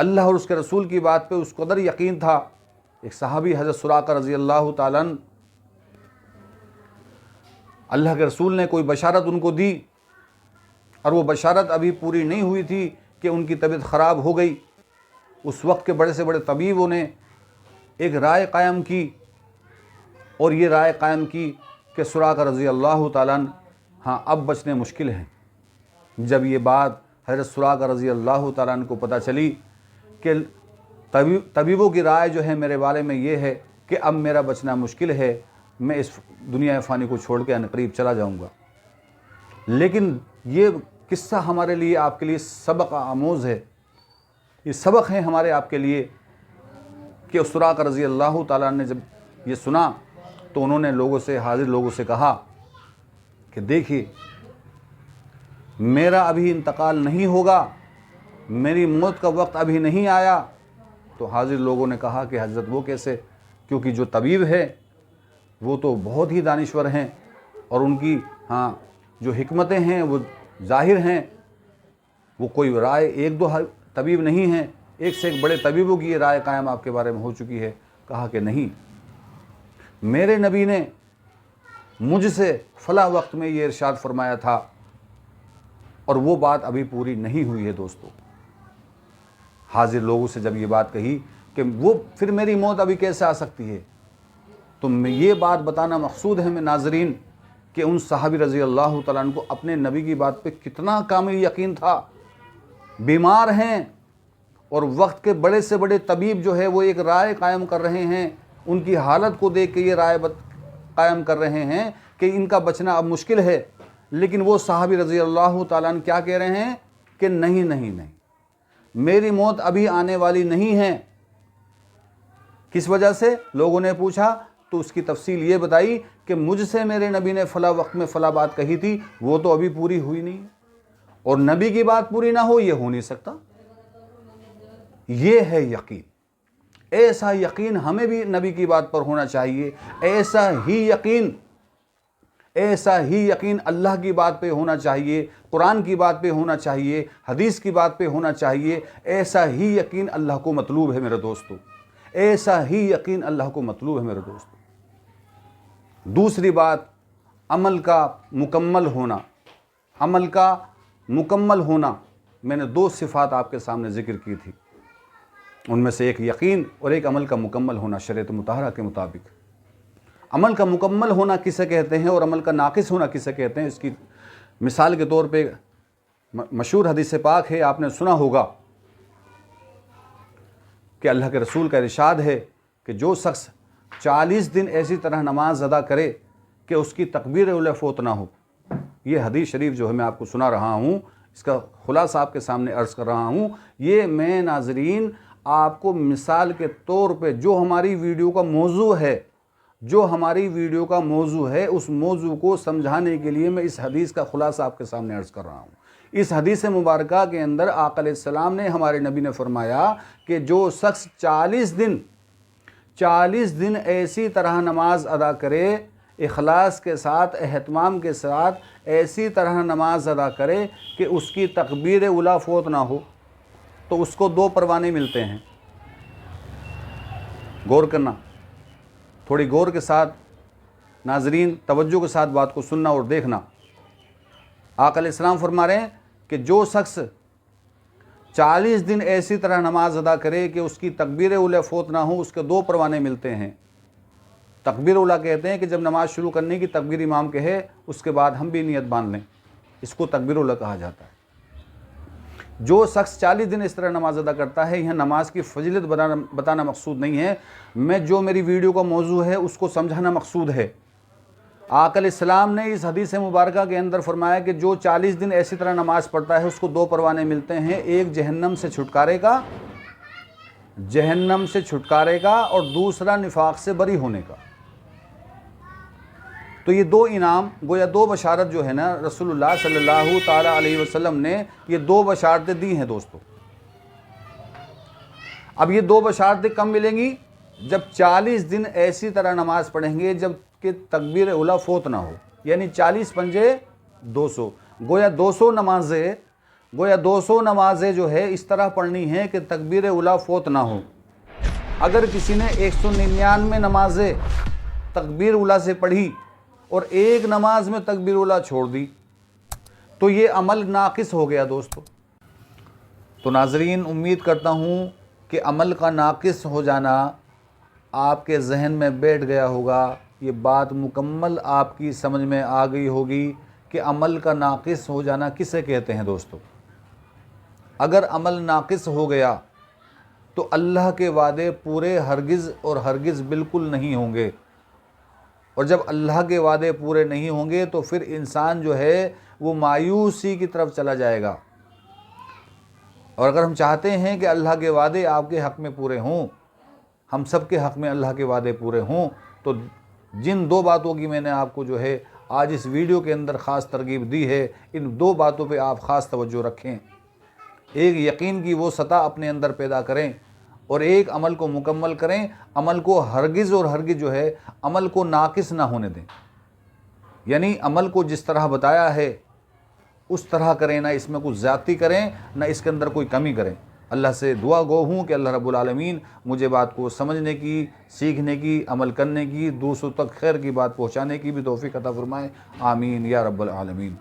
اللہ اور اس کے رسول کی بات پہ اس قدر یقین تھا. ایک صحابی حضرت سراقہ رضی اللہ تعالیٰ عنہ، اللہ کے رسول نے کوئی بشارت ان کو دی اور وہ بشارت ابھی پوری نہیں ہوئی تھی کہ ان کی طبیعت خراب ہو گئی. اس وقت کے بڑے سے بڑے طبیبوں نے ایک رائے قائم کی، اور یہ رائے قائم کی کہ سراقہ رضی اللہ تعالیٰ عنہ ہاں اب بچنے مشکل ہیں. جب یہ بات حضرت سراقہ رضی اللہ تعالیٰ عنہ کو پتہ چلی کہ طبیبوں کی رائے جو ہے میرے بارے میں یہ ہے کہ اب میرا بچنا مشکل ہے، میں اس دنیا فانی کو چھوڑ کے عنقریب چلا جاؤں گا. لیکن یہ قصہ ہمارے لیے آپ کے لیے سبق آموز ہے. یہ سبق ہے ہمارے آپ کے لیے کہ سراقہ رضی اللہ تعالیٰ عنہ نے جب یہ سنا تو انہوں نے حاضر لوگوں سے کہا کہ دیکھیے میرا ابھی انتقال نہیں ہوگا، میری موت کا وقت ابھی نہیں آیا. تو حاضر لوگوں نے کہا کہ حضرت وہ کیسے؟ کیونکہ جو طبیب ہے وہ تو بہت ہی دانشور ہیں اور ان کی جو حکمتیں ہیں وہ ظاہر ہیں. وہ کوئی رائے ایک دو طبیب نہیں ہیں، ایک سے ایک بڑے طبیبوں کی یہ رائے قائم آپ کے بارے میں ہو چکی ہے. کہا کہ نہیں، میرے نبی نے مجھ سے فلاں وقت میں یہ ارشاد فرمایا تھا اور وہ بات ابھی پوری نہیں ہوئی ہے. دوستو، حاضر لوگوں سے جب یہ بات کہی کہ وہ پھر میری موت ابھی کیسے آ سکتی ہے، تو میں یہ بات بتانا مقصود ہے میں ناظرین کہ ان صحابی رضی اللہ تعالیٰ عنہ کو اپنے نبی کی بات پہ کتنا کامل یقین تھا. بیمار ہیں اور وقت کے بڑے سے بڑے طبیب جو ہے وہ ایک رائے قائم کر رہے ہیں، ان کی حالت کو دیکھ کے یہ رائے قائم کر رہے ہیں کہ ان کا بچنا اب مشکل ہے. لیکن وہ صحابی رضی اللہ تعالیٰ عنہ کیا کہہ رہے ہیں کہ نہیں نہیں نہیں، میری موت ابھی آنے والی نہیں ہے. کس وجہ سے؟ لوگوں نے پوچھا تو اس کی تفصیل یہ بتائی کہ مجھ سے میرے نبی نے فلاں وقت میں فلاں بات کہی تھی، وہ تو ابھی پوری ہوئی نہیں، اور نبی کی بات پوری نہ ہو یہ ہو نہیں سکتا. یہ ہے یقین. ایسا یقین ہمیں بھی نبی کی بات پر ہونا چاہیے. ایسا ہی یقین اللہ کی بات پہ ہونا چاہیے، قرآن کی بات پہ ہونا چاہیے، حدیث کی بات پہ ہونا چاہیے. ایسا ہی یقین اللہ کو مطلوب ہے میرے دوستو. ایسا ہی یقین اللہ کو مطلوب ہے میرے دوستو. دوسری بات، عمل کا مکمل ہونا. عمل کا مکمل ہونا، میں نے دو صفات آپ کے سامنے ذکر کی تھی، ان میں سے ایک یقین اور ایک عمل کا مکمل ہونا شریعت مطہرہ کے مطابق. عمل کا مکمل ہونا کسے کہتے ہیں اور عمل کا ناقص ہونا کسے کہتے ہیں؟ اس کی مثال کے طور پہ مشہور حدیث پاک ہے، آپ نے سنا ہوگا کہ اللہ کے رسول کا ارشاد ہے کہ جو شخص 40 دن ایسی طرح نماز ادا کرے کہ اس کی تکبیر اولی فوت نہ ہو. یہ حدیث شریف جو ہے میں آپ کو سنا رہا ہوں، اس کا خلاصہ آپ کے سامنے عرض کر رہا ہوں. یہ میں ناظرین آپ کو مثال کے طور پہ جو ہماری ویڈیو کا موضوع ہے اس موضوع کو سمجھانے کے لیے میں اس حدیث کا خلاصہ آپ کے سامنے عرض کر رہا ہوں. اس حدیث مبارکہ کے اندر آقا علیہ السلام نے، ہمارے نبی نے فرمایا کہ جو شخص 40 دن ایسی طرح نماز ادا کرے، اخلاص کے ساتھ، اہتمام کے ساتھ ایسی طرح نماز ادا کرے کہ اس کی تکبیر اولی فوت نہ ہو، تو اس کو 2 پروانے ملتے ہیں. غور کرنا، تھوڑی غور کے ساتھ ناظرین توجہ کے ساتھ بات کو سننا اور دیکھنا. آقا علیہ السلام فرما رہے ہیں کہ جو شخص 40 دن ایسی طرح نماز ادا کرے کہ اس کی تکبیر اولی فوت نہ ہو، اس کے 2 پروانے ملتے ہیں. تکبیر اولی کہتے ہیں کہ جب نماز شروع کرنے کی تکبیر امام کہے اس کے بعد ہم بھی نیت باندھ لیں، اس کو تکبیر اولی کہا جاتا ہے. جو شخص 40 دن اس طرح نماز ادا کرتا ہے، یہاں نماز کی فضیلت بتانا مقصود نہیں ہے، میری ویڈیو کا موضوع ہے اس کو سمجھانا مقصود ہے. آقا علیہ السلام نے اس حدیث مبارکہ کے اندر فرمایا کہ جو 40 دن ایسی طرح نماز پڑھتا ہے اس کو 2 پروانے ملتے ہیں، ایک جہنم سے چھٹکارے کا اور دوسرا نفاق سے بری ہونے کا. تو یہ 2 انعام، گویا 2 بشارت جو ہے نا، رسول اللہ صلی اللہ تعالیٰ علیہ وسلم نے یہ 2 بشارتیں دی ہیں دوستو. اب یہ 2 بشارتیں کب ملیں گی؟ جب 40 دن ایسی طرح نماز پڑھیں گے جب کہ تکبیر اولی فوت نہ ہو، یعنی 40 پنجے 200، گویا 200 نمازیں گویا 200 نمازیں جو ہے اس طرح پڑھنی ہیں کہ تکبیر اولیٰ فوت نہ ہو۔ اگر کسی نے 199 نمازیں تکبیر اولیٰ سے پڑھی اور ایک نماز میں تکبیر اولیٰ چھوڑ دی تو یہ عمل ناقص ہو گیا دوستو۔ تو ناظرین، امید کرتا ہوں کہ عمل کا ناقص ہو جانا آپ کے ذہن میں بیٹھ گیا ہوگا، یہ بات مکمل آپ کی سمجھ میں آ گئی ہوگی کہ عمل کا ناقص ہو جانا کسے کہتے ہیں دوستو۔ اگر عمل ناقص ہو گیا تو اللہ کے وعدے پورے ہرگز اور ہرگز بالکل نہیں ہوں گے، اور جب اللہ کے وعدے پورے نہیں ہوں گے تو پھر انسان جو ہے وہ مایوسی کی طرف چلا جائے گا۔ اور اگر ہم چاہتے ہیں کہ اللہ کے وعدے آپ کے حق میں پورے ہوں، ہم سب کے حق میں اللہ کے وعدے پورے ہوں، تو جن 2 باتوں کی میں نے آپ کو جو ہے آج اس ویڈیو کے اندر خاص ترغیب دی ہے، ان 2 باتوں پہ آپ خاص توجہ رکھیں۔ ایک یقین کی وہ سطح اپنے اندر پیدا کریں، اور ایک عمل کو مکمل کریں، عمل کو ہرگز اور ہرگز جو ہے عمل کو ناقص نہ ہونے دیں، یعنی عمل کو جس طرح بتایا ہے اس طرح کریں، نہ اس میں کچھ زیادتی کریں، نہ اس کے اندر کوئی کمی کریں۔ اللہ سے دعا گو ہوں کہ اللہ رب العالمین مجھے بات کو سمجھنے کی، سیکھنے کی، عمل کرنے کی، دوسروں تک خیر کی بات پہنچانے کی بھی توفیق عطا فرمائے۔ آمین یا رب العالمین۔